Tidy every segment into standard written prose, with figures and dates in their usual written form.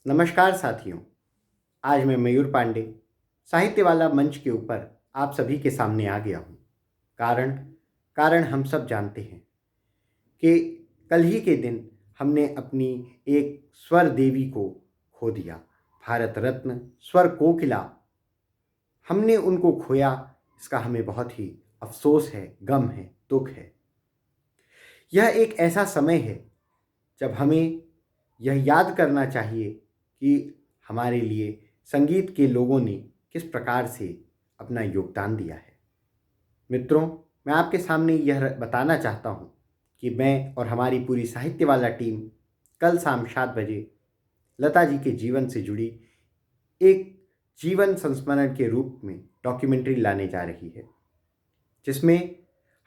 नमस्कार साथियों। आज मैं मयूर पांडे साहित्य वाला मंच के ऊपर आप सभी के सामने आ गया हूँ। कारण कारण हम सब जानते हैं कि कल ही के दिन हमने अपनी एक स्वर देवी को खो दिया। भारत रत्न स्वर कोकिला, हमने उनको खोया। इसका हमें बहुत ही अफसोस है, गम है, दुख है। यह एक ऐसा समय है जब हमें यह याद करना चाहिए कि हमारे लिए संगीत के लोगों ने किस प्रकार से अपना योगदान दिया है। मित्रों, मैं आपके सामने यह बताना चाहता हूँ कि मैं और हमारी पूरी साहित्य वाला टीम कल शाम 7 बजे लता जी के जीवन से जुड़ी एक जीवन संस्मरण के रूप में डॉक्यूमेंट्री लाने जा रही है, जिसमें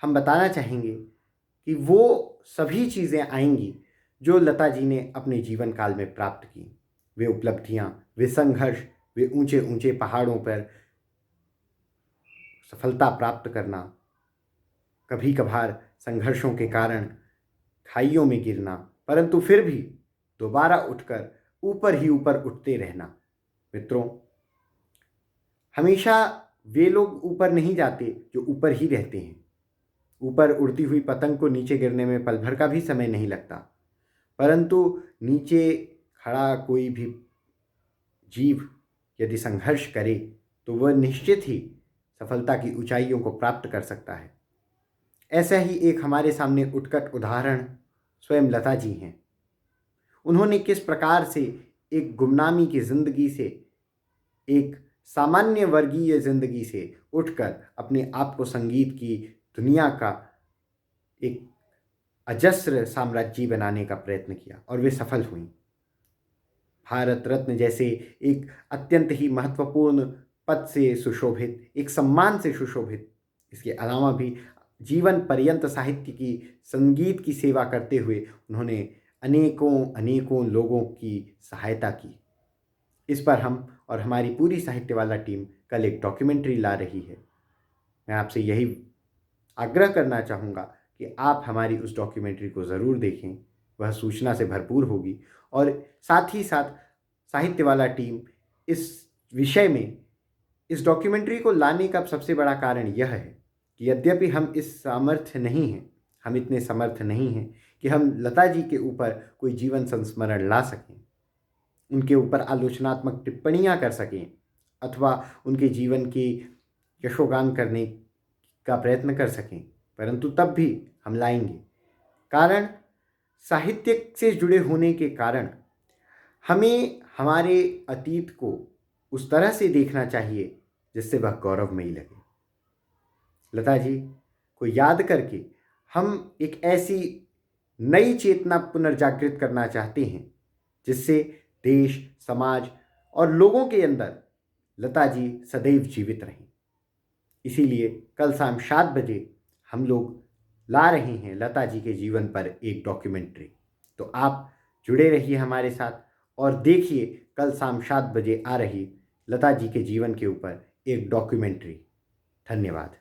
हम बताना चाहेंगे कि वो सभी चीज़ें आएंगी जो लता जी ने अपने जीवन काल में प्राप्त की। वे उपलब्धियां, वे संघर्ष, वे ऊंचे ऊंचे पहाड़ों पर सफलता प्राप्त करना, कभी कभार संघर्षों के कारण खाइयों में गिरना, परंतु फिर भी दोबारा उठकर ऊपर ही ऊपर उठते रहना। मित्रों, हमेशा वे लोग ऊपर नहीं जाते जो ऊपर ही रहते हैं। ऊपर उड़ती हुई पतंग को नीचे गिरने में पल भर का भी समय नहीं लगता, परंतु नीचे खड़ा कोई भी जीव यदि संघर्ष करे तो वह निश्चित ही सफलता की ऊंचाइयों को प्राप्त कर सकता है। ऐसा ही एक हमारे सामने उत्कट उदाहरण स्वयं लता जी हैं। उन्होंने किस प्रकार से एक गुमनामी की जिंदगी से, एक सामान्य वर्गीय जिंदगी से उठकर अपने आप को संगीत की दुनिया का एक अजस्र साम्राज्य बनाने का प्रयत्न किया और वे सफल हुई। भारत रत्न जैसे एक अत्यंत ही महत्वपूर्ण पद से सुशोभित, एक सम्मान से सुशोभित, इसके अलावा भी जीवन पर्यंत साहित्य की, संगीत की सेवा करते हुए उन्होंने अनेकों अनेकों लोगों की सहायता की। इस पर हम और हमारी पूरी साहित्य वाला टीम कल एक डॉक्यूमेंट्री ला रही है। मैं आपसे यही आग्रह करना चाहूँगा कि आप हमारी उस डॉक्यूमेंट्री को ज़रूर देखें। वह सूचना से भरपूर होगी और साथ ही साथ साहित्य वाला टीम इस विषय में, इस डॉक्यूमेंट्री को लाने का सबसे बड़ा कारण यह है कि यद्यपि हम इस सामर्थ्य नहीं हैं, हम इतने समर्थ नहीं हैं कि हम लता जी के ऊपर कोई जीवन संस्मरण ला सकें, उनके ऊपर आलोचनात्मक टिप्पणियां कर सकें अथवा उनके जीवन की यशोगान करने का प्रयत्न कर सकें, परंतु तब भी हम लाएंगे। कारण साहित्य से जुड़े होने के कारण हमें हमारे अतीत को उस तरह से देखना चाहिए जिससे वह गौरवमयी लगे। लता जी को याद करके हम एक ऐसी नई चेतना पुनर्जागृत करना चाहते हैं जिससे देश, समाज और लोगों के अंदर लता जी सदैव जीवित रहें। इसीलिए कल शाम 7 बजे हम लोग ला रहे हैं लता जी के जीवन पर एक डॉक्यूमेंट्री। तो आप जुड़े रहिए हमारे साथ और देखिए कल शाम 7 बजे आ रही लता जी के जीवन के ऊपर एक डॉक्यूमेंट्री। धन्यवाद।